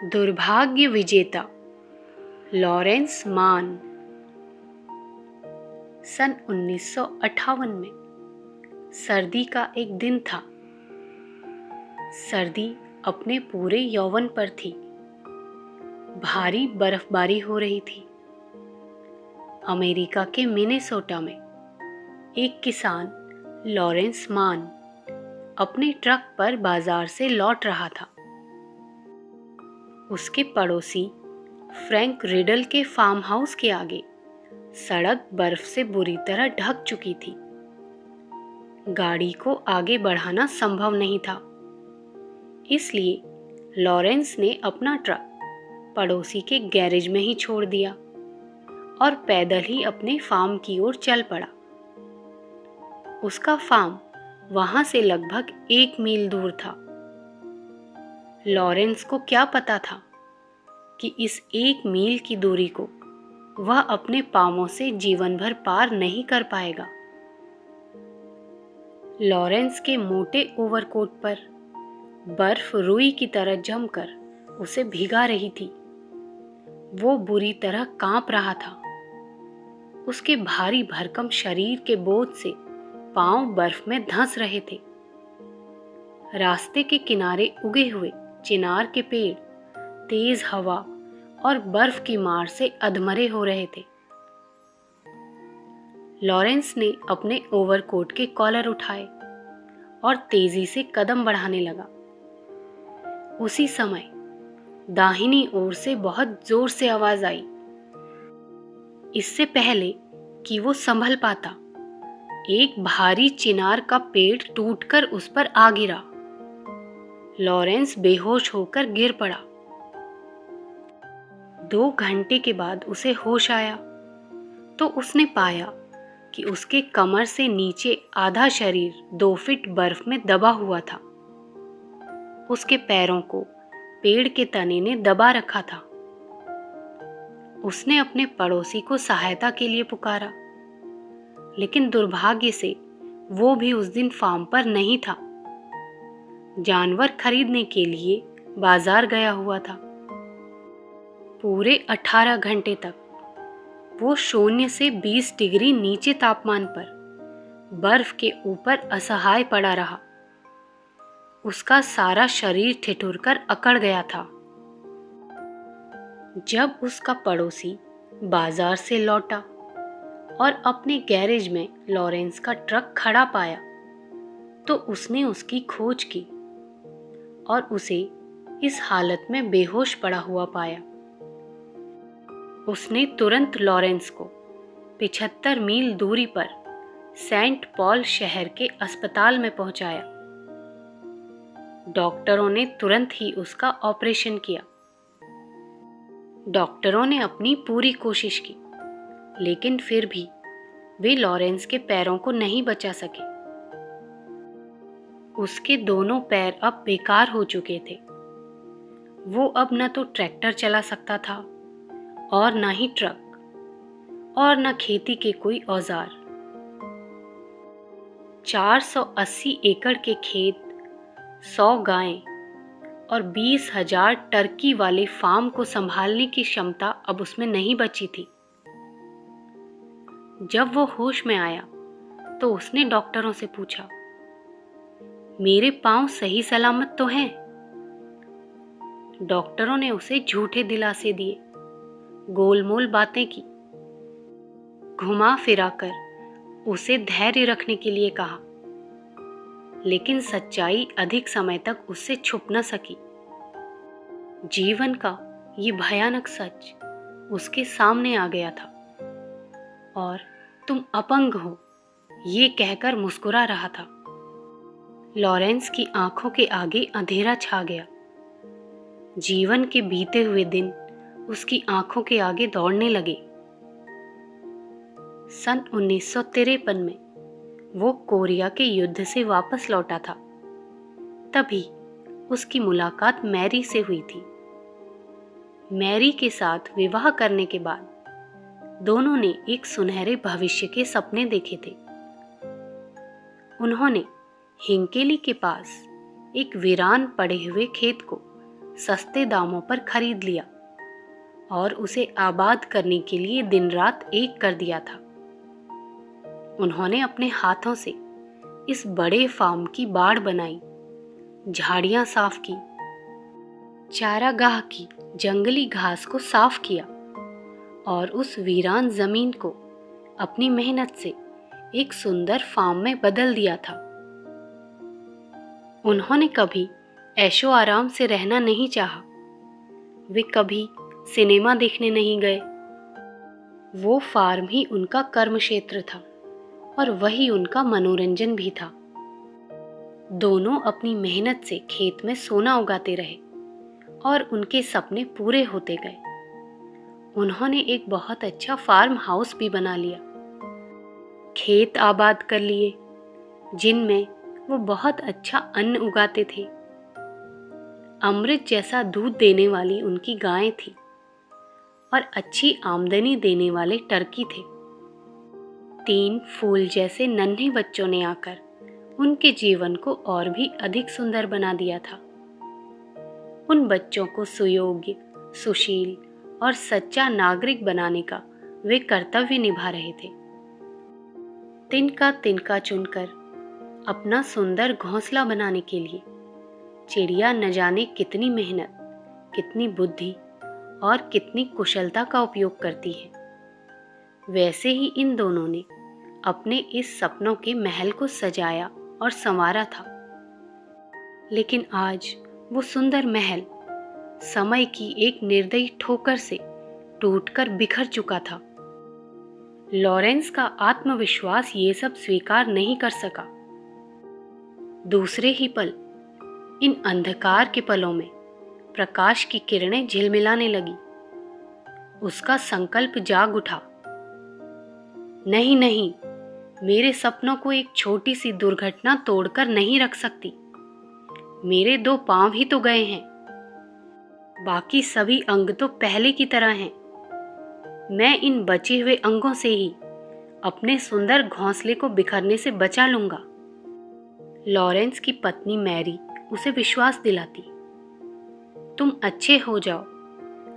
दुर्भाग्य विजेता लॉरेंस मान। सन 1958 में सर्दी का एक दिन था। सर्दी अपने पूरे यौवन पर थी। भारी बर्फबारी हो रही थी। अमेरिका के मिनेसोटा में एक किसान लॉरेंस मान अपने ट्रक पर बाजार से लौट रहा था। उसके पड़ोसी फ्रैंक रिडल के फार्म हाउस के आगे सड़क बर्फ से बुरी तरह ढक चुकी थी। गाड़ी को आगे बढ़ाना संभव नहीं था। इसलिए लॉरेंस ने अपना ट्रक पड़ोसी के गैरेज में ही छोड़ दिया और पैदल ही अपने फार्म की ओर चल पड़ा। उसका फार्म वहां से लगभग 1 मील दूर था। लॉरेंस को क्या पता था कि इस 1 मील की दूरी को वह अपने पांवों से जीवन भर पार नहीं कर पाएगा। लॉरेंस के मोटे ओवरकोट पर बर्फ रुई की तरह जमकर उसे भिगा रही थी। वो बुरी तरह कांप रहा था। उसके भारी भरकम शरीर के बोझ से पांव बर्फ में धंस रहे थे। रास्ते के किनारे उगे हुए चिनार के पेड़ तेज हवा और बर्फ की मार से अधमरे हो रहे थे। लॉरेंस ने अपने ओवरकोट के कॉलर उठाए और तेजी से कदम बढ़ाने लगा। उसी समय दाहिनी ओर से बहुत जोर से आवाज आई। इससे पहले कि वो संभल पाता, एक भारी चिनार का पेड़ टूटकर उस पर आ गिरा। लॉरेंस बेहोश होकर गिर पड़ा। 2 घंटे के बाद उसे होश आया तो उसने पाया कि उसके कमर से नीचे आधा शरीर 2 फीट बर्फ में दबा हुआ था। उसके पैरों को पेड़ के तने ने दबा रखा था। उसने अपने पड़ोसी को सहायता के लिए पुकारा, लेकिन दुर्भाग्य से वो भी उस दिन फार्म पर नहीं था। जानवर खरीदने के लिए बाजार गया हुआ था। पूरे 18 घंटे तक वो 0 से 20 डिग्री नीचे तापमान पर बर्फ के ऊपर असहाय पड़ा रहा। उसका सारा शरीर ठिठुरकर अकड़ गया था। जब उसका पड़ोसी बाजार से लौटा और अपने गैरेज में लॉरेंस का ट्रक खड़ा पाया तो उसने उसकी खोज की और उसे इस हालत में बेहोश पड़ा हुआ पाया। उसने तुरंत लॉरेंस को 75 मील दूरी पर सेंट पॉल शहर के अस्पताल में पहुंचाया। डॉक्टरों ने तुरंत ही उसका ऑपरेशन किया। डॉक्टरों ने अपनी पूरी कोशिश की, लेकिन फिर भी वे लॉरेंस के पैरों को नहीं बचा सके। उसके दोनों पैर अब बेकार हो चुके थे। वो अब न तो ट्रैक्टर चला सकता था और न ही ट्रक और न खेती के कोई औजार। 480 एकड़ के खेत, 100 गायें और 20,000 टर्की वाले फार्म को संभालने की क्षमता अब उसमें नहीं बची थी। जब वो होश में आया तो उसने डॉक्टरों से पूछा, मेरे पांव सही सलामत तो हैं? डॉक्टरों ने उसे झूठे दिलासे दिए, गोलमोल बातें की, घुमा फिराकर उसे धैर्य रखने के लिए कहा, लेकिन सच्चाई अधिक समय तक उससे छुप न सकी। जीवन का ये भयानक सच उसके सामने आ गया था और तुम अपंग हो, ये कहकर मुस्कुरा रहा था। लॉरेंस की आंखों के आगे अंधेरा छा गया। जीवन के बीते हुए दिन उसकी आंखों के आगे दौड़ने लगे। सन 1953 में वो कोरिया के युद्ध से वापस लौटा था। तभी उसकी मुलाकात मैरी से हुई थी। मैरी के साथ विवाह करने के बाद दोनों ने एक सुनहरे भविष्य के सपने देखे थे। उन्होंने हिंकेली के पास एक वीरान पड़े हुए खेत को सस्ते दामों पर खरीद लिया और उसे आबाद करने के लिए दिन रात एक कर दिया था। उन्होंने अपने हाथों से इस बड़े फार्म की बाड़ बनाई, झाड़ियां साफ की, चारागाह की जंगली घास को साफ किया और उस वीरान जमीन को अपनी मेहनत से एक सुंदर फार्म में बदल दिया था। उन्होंने कभी ऐशो आराम से रहना नहीं चाहा। वे कभी सिनेमा देखने नहीं गए। वो फार्म ही उनका कर्म क्षेत्र था और वही उनका मनोरंजन भी था। दोनों अपनी मेहनत से खेत में सोना उगाते रहे और उनके सपने पूरे होते गए। उन्होंने एक बहुत अच्छा फार्म हाउस भी बना लिया, खेत आबाद कर लिए जिनमें वो बहुत अच्छा अन्न उगाते थे। अमृत जैसा दूध देने वाली उनकी गायें थी और अच्छी आमदनी देने वाले टर्की थे। 3 फूल जैसे नन्हे बच्चों ने आकर उनके जीवन को और भी अधिक सुंदर बना दिया था। उन बच्चों को सुयोग्य, सुशील और सच्चा नागरिक बनाने का वे कर्तव्य निभा रहे थे। तिनका तिनका चुनकर अपना सुंदर घोंसला बनाने के लिए चिड़िया न जाने कितनी मेहनत, कितनी बुद्धि और कितनी कुशलता का उपयोग करती है। वैसे ही इन दोनों ने अपने इस सपनों के महल को सजाया और संवारा था। लेकिन आज वो सुंदर महल समय की एक निर्दयी ठोकर से टूटकर बिखर चुका था। लॉरेंस का आत्मविश्वास ये सब स्वीकार नहीं कर सका। दूसरे ही पल इन अंधकार के पलों में प्रकाश की किरणें झिलमिलाने लगी। उसका संकल्प जाग उठा, नहीं नहीं, मेरे सपनों को एक छोटी सी दुर्घटना तोड़कर नहीं रख सकती। मेरे 2 पांव ही तो गए हैं, बाकी सभी अंग तो पहले की तरह हैं। मैं इन बचे हुए अंगों से ही अपने सुंदर घोंसले को बिखरने से बचा लूंगा। लॉरेंस की पत्नी मैरी उसे विश्वास दिलाती, तुम अच्छे हो जाओ,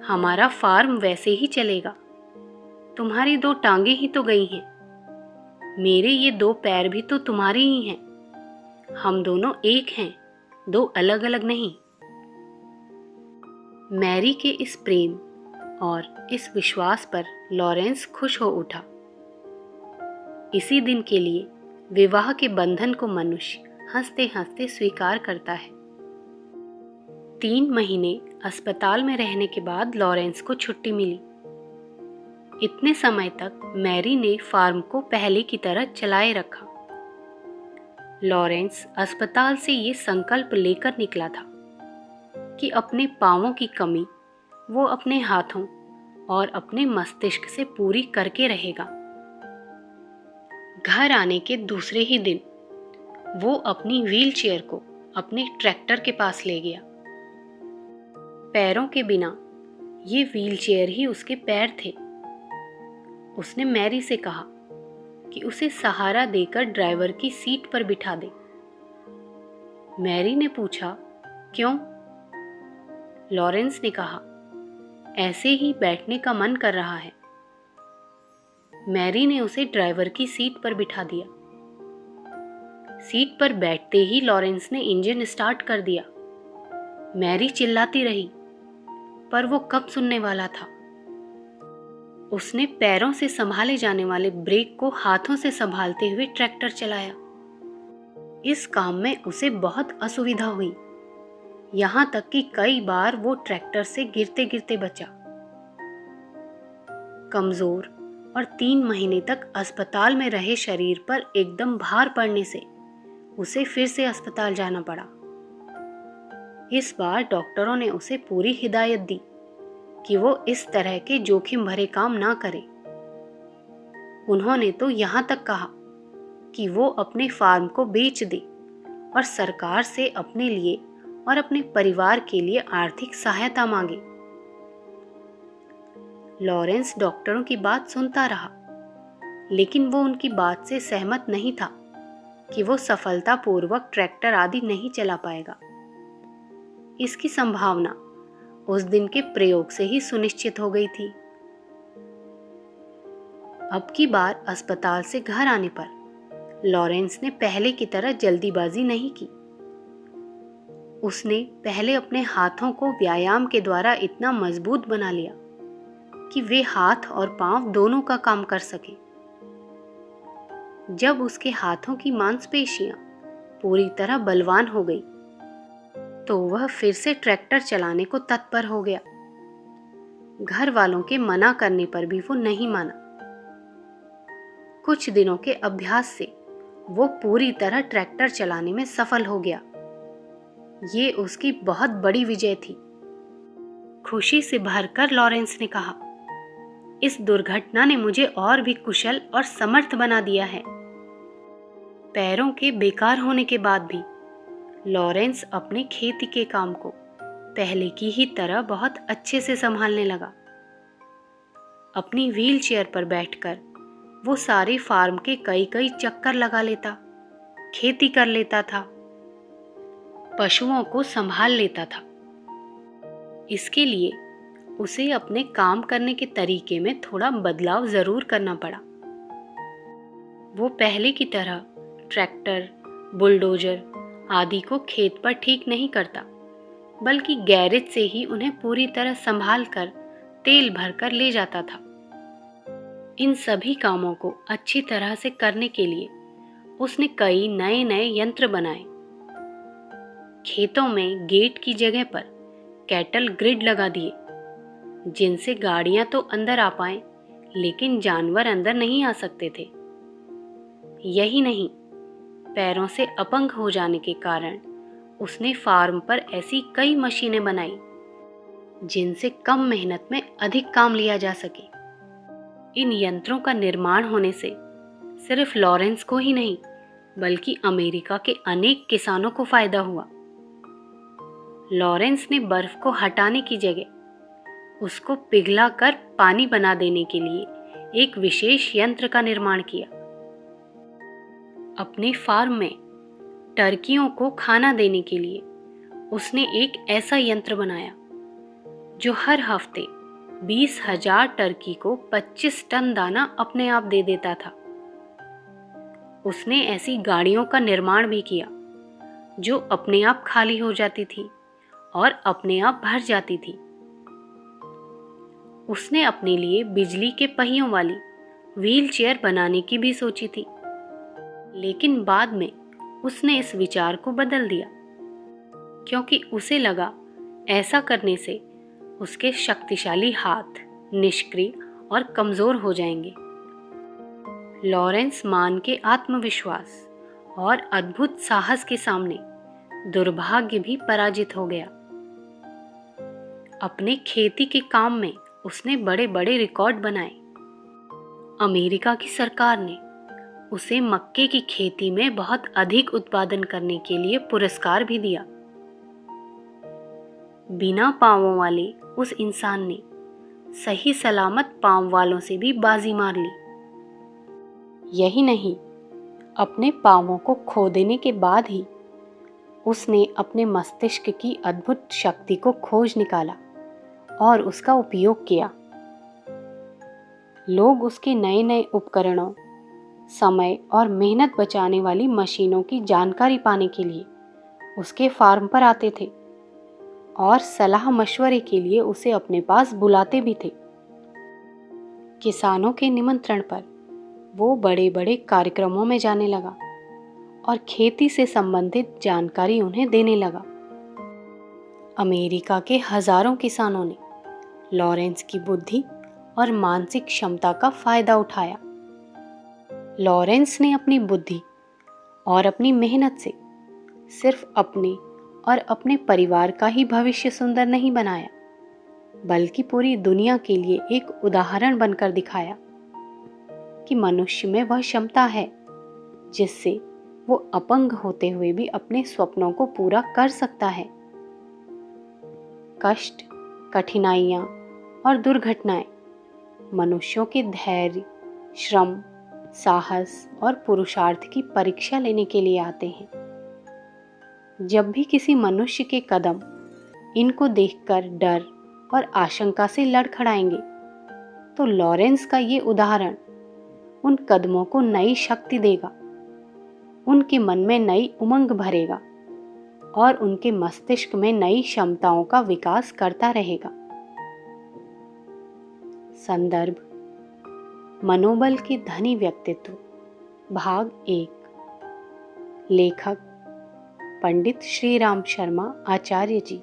हमारा फार्म वैसे ही चलेगा। तुम्हारी 2 टांगें ही तो गई हैं, मेरे ये 2 पैर भी तो तुम्हारे ही हैं। हम दोनों एक हैं, 2 अलग अलग नहीं। मैरी के इस प्रेम और इस विश्वास पर लॉरेंस खुश हो उठा। इसी दिन के लिए विवाह के बंधन को मनुष्य हंसते हंसते स्वीकार करता है। 3 महीने अस्पताल में रहने के बाद लॉरेंस को छुट्टी मिली। इतने समय तक मैरी ने फार्म को पहले की तरह चलाए रखा। लॉरेंस अस्पताल से ये संकल्प लेकर निकला था कि अपने पांवों की कमी वो अपने हाथों और अपने मस्तिष्क से पूरी करके रहेगा। घर आने के दूसरे ही दिन वो अपनी व्हीलचेयर को अपने ट्रैक्टर के पास ले गया। पैरों के बिना ये व्हीलचेयर ही उसके पैर थे। उसने मैरी से कहा कि उसे सहारा देकर ड्राइवर की सीट पर बिठा दे। मैरी ने पूछा, क्यों? लॉरेंस ने कहा, ऐसे ही बैठने का मन कर रहा है। मैरी ने उसे ड्राइवर की सीट पर बिठा दिया। सीट पर बैठते ही लॉरेंस ने इंजन स्टार्ट कर दिया। मैरी चिल्लाती रही, पर वो कब सुनने वाला था। उसने पैरों से संभाले जाने वाले ब्रेक को हाथों से संभालते हुए ट्रैक्टर चलाया। इस काम में उसे बहुत असुविधा हुई, यहाँ तक कि कई बार वो ट्रैक्टर से गिरते गिरते बचा। कमजोर और 3 महीने तक अस्पताल में रहे शरीर पर एकदम भार पड़ने से उसे फिर से अस्पताल जाना पड़ा। इस बार डॉक्टरों ने उसे पूरी हिदायत दी कि वो इस तरह के जोखिम भरे काम ना करे। उन्होंने तो यहाँ तक कहा कि वो अपने फार्म को बेच दे और सरकार से अपने लिए और अपने परिवार के लिए आर्थिक सहायता मांगे। लॉरेंस डॉक्टरों की बात सुनता रहा, लेकिन वो उनकी बात से सहमत नहीं था कि वो सफलतापूर्वक ट्रैक्टर आदि नहीं चला पाएगा। इसकी संभावना उस दिन के प्रयोग से ही सुनिश्चित हो गई थी। अब की बार अस्पताल से घर आने पर लॉरेंस ने पहले की तरह जल्दीबाजी नहीं की। उसने पहले अपने हाथों को व्यायाम के द्वारा इतना मजबूत बना लिया कि वे हाथ और पांव दोनों का काम कर सके। जब उसके हाथों की मांसपेशियां पूरी तरह बलवान हो गई तो वह फिर से ट्रैक्टर चलाने को तत्पर हो गया। घर वालों के मना करने पर भी वो नहीं माना। कुछ दिनों के अभ्यास से वो पूरी तरह ट्रैक्टर चलाने में सफल हो गया। ये उसकी बहुत बड़ी विजय थी। खुशी से भरकर लॉरेंस ने कहा, इस दुर्घटना ने मुझे और भी कुशल और समर्थ बना दिया है। पैरों के बेकार होने के बाद भी लॉरेंस अपने खेती के काम को पहले की ही तरह बहुत अच्छे से संभालने लगा। अपनी व्हील चेयर पर बैठकर वो सारे फार्म के कई कई चक्कर लगा लेता, खेती कर लेता था, पशुओं को संभाल लेता था। इसके लिए उसे अपने काम करने के तरीके में थोड़ा बदलाव जरूर करना पड़ा। वो पहले की तरह ट्रैक्टर, बुलडोजर आदि को खेत पर ठीक नहीं करता, बल्कि गैरेज से ही उन्हें पूरी तरह संभाल कर तेल भरकर ले जाता था। इन सभी कामों को अच्छी तरह से करने के लिए उसने कई नए नए यंत्र बनाए। खेतों में गेट की जगह पर कैटल ग्रिड लगा दिए, जिनसे गाड़ियां तो अंदर आ पाएं, लेकिन जानवर अंदर नहीं आ सकते थे। यही नहीं, पैरों से अपंग हो जाने के कारण उसने फार्म पर ऐसी कई मशीनें बनाई जिनसे कम मेहनत में अधिक काम लिया जा सके। इन यंत्रों का निर्माण होने से सिर्फ लॉरेंस को ही नहीं, बल्कि अमेरिका के अनेक किसानों को फायदा हुआ। लॉरेंस ने बर्फ को हटाने की जगह उसको पिघला कर पानी बना देने के लिए एक विशेष यंत्र का निर्माण किया। अपने फार्म में टर्कियों को खाना देने के लिए उसने एक ऐसा यंत्र बनाया जो हर हफ्ते 20,000 टर्की को 25 टन दाना अपने आप दे देता था। उसने ऐसी गाड़ियों का निर्माण भी किया जो अपने आप खाली हो जाती थी और अपने आप भर जाती थी। उसने अपने लिए बिजली के पहियों वाली व्हील चेयर बनाने की भी सोची थी, लेकिन बाद में उसने इस विचार को बदल दिया, क्योंकि उसे लगा ऐसा करने से उसके शक्तिशाली हाथ निष्क्रिय और कमजोर हो जाएंगे। लॉरेंस मान के आत्मविश्वास और अद्भुत साहस के सामने दुर्भाग्य भी पराजित हो गया। अपने खेती के काम में उसने बड़े बड़े रिकॉर्ड बनाए। अमेरिका की सरकार ने उसे मक्के की खेती में बहुत अधिक उत्पादन करने के लिए पुरस्कार भी दिया। बिना पांवों वाले उस इंसान ने सही सलामत पांव वालों से भी बाजी मार ली। यही नहीं, अपने पांवों को खो देने के बाद ही उसने अपने मस्तिष्क की अद्भुत शक्ति को खोज निकाला और उसका उपयोग किया। लोग उसके नए नए उपकरणों, समय और मेहनत बचाने वाली मशीनों की जानकारी पाने के लिए उसके फार्म पर आते थे और सलाह मशवरे के लिए उसे अपने पास बुलाते भी थे। किसानों के निमंत्रण पर वो बड़े बड़े कार्यक्रमों में जाने लगा और खेती से संबंधित जानकारी उन्हें देने लगा। अमेरिका के हजारों किसानों ने लॉरेंस की बुद्धि और मानसिक क्षमता का फायदा उठाया। लॉरेंस ने अपनी बुद्धि और अपनी मेहनत से सिर्फ अपने और अपने परिवार का ही भविष्य सुंदर नहीं बनाया, बल्कि पूरी दुनिया के लिए एक उदाहरण बनकर दिखाया कि मनुष्य में वह क्षमता है जिससे वो अपंग होते हुए भी अपने स्वप्नों को पूरा कर सकता है। कष्ट, कठिनाइयाँ और दुर्घटनाएं मनुष्यों के धैर्य, श्रम, साहस और पुरुषार्थ की परीक्षा लेने के लिए आते हैं। जब भी किसी मनुष्य के कदम इनको देखकर डर और आशंका से लड़खड़ाएंगे, तो लॉरेंस का ये उदाहरण उन कदमों को नई शक्ति देगा, उनके मन में नई उमंग भरेगा और उनके मस्तिष्क में नई क्षमताओं का विकास करता रहेगा। संदर्भ: मनोबल के धनी व्यक्तित्व, भाग 1। लेखक: पंडित श्रीराम शर्मा आचार्य जी।